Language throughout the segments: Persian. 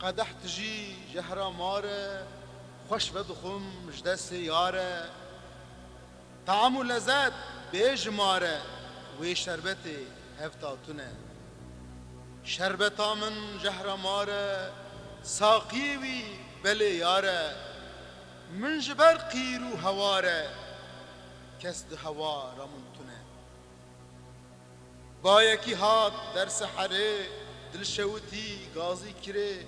قدح تجي جهرة مارة خوش بدخم مجدة سيارة طعم ولذات بيجمارة وي شربتي هفتاتنا شربتا من جهرة مارة ساقيوي بلي يارة من جبر قيرو هوارة كسد هوا رمنتنا بايكي هات در سحره دل شوتي غازي كري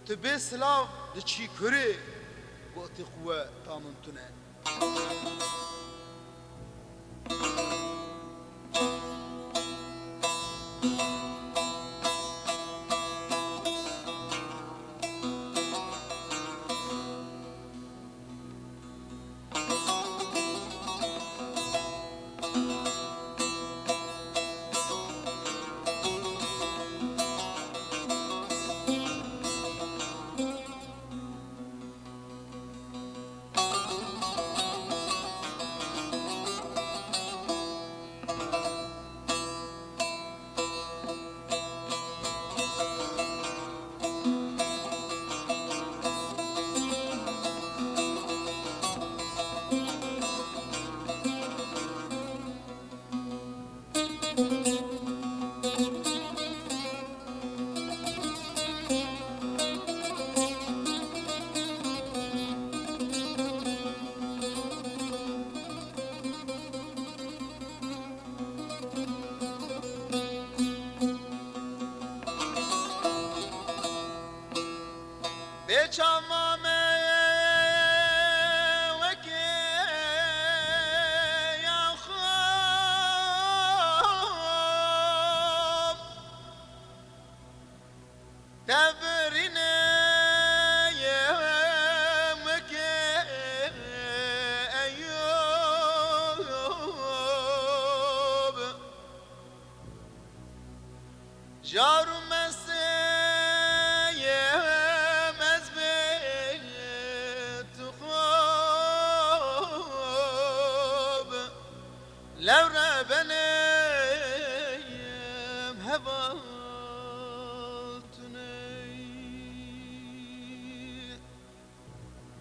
تبي سلاف دچي كري بوتي قوة تامنتنا جارو لو ربنيم هبالتني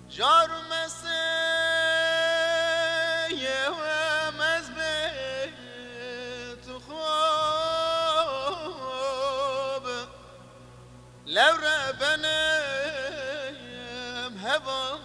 جارو مسيح ومزبيت خوب لو ربنيم هبالتني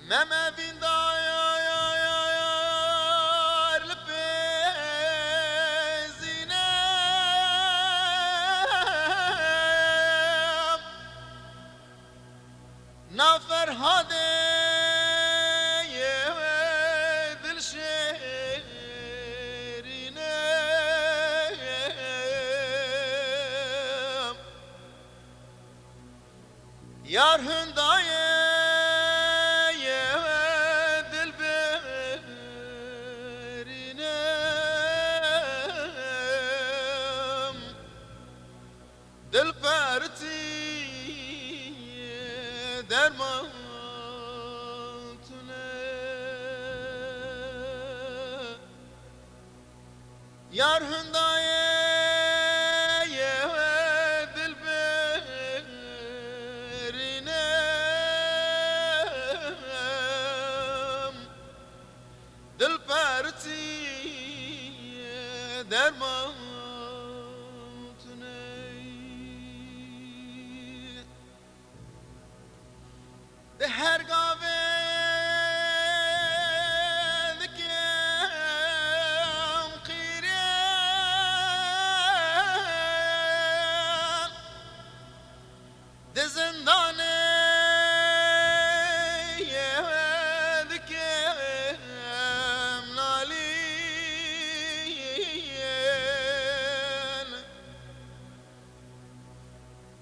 ماما بين داير لبيزينا نافر هادي دل شيرينا يار هندايه دل پرتی درمانتونه یار هندایه دل برینم فرمان تونه به هر گاوه دکم قیره ده زندانه دکم نالین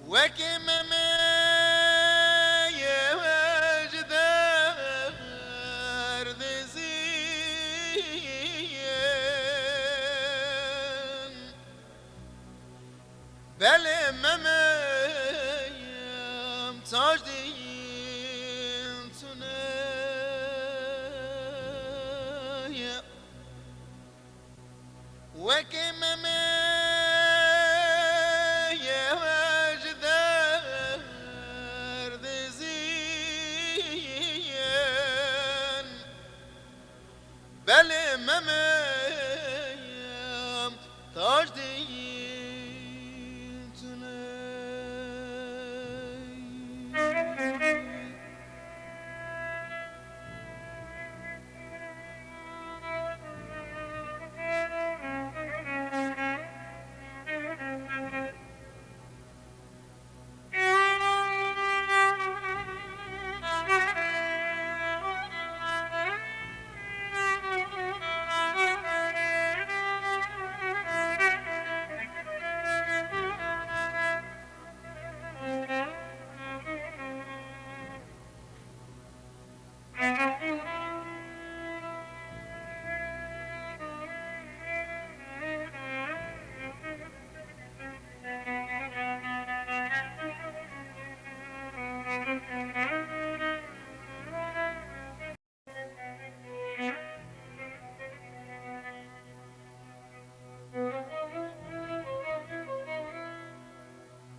وکم بله ممیم تاج دین تونه وکی ممیم وجدر دزین بله ممیم تاج دین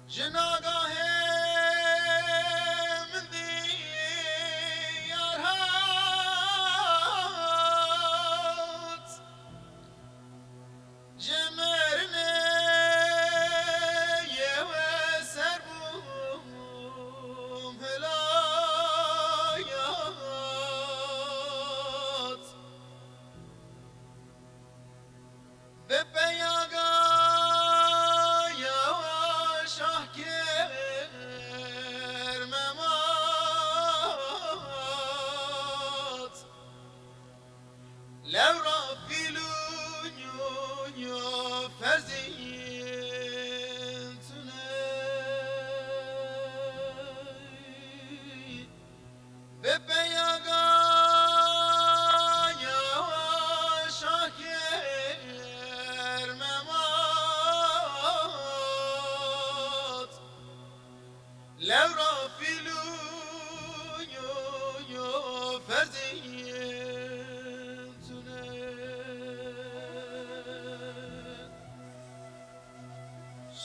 جناگاه من دیار هات جمرنه یه سر بوم هلایات به بیاگا لو رافلون يو فزين تناي ببياغا يا شاكر ممات لو رافلون يو فزين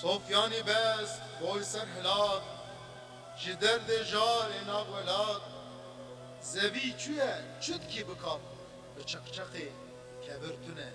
صوفیانی بست بوی سر هلاد جی درد جار اینا ولاد زوی چویه چود کی بکاب به چقچقی کبرتونه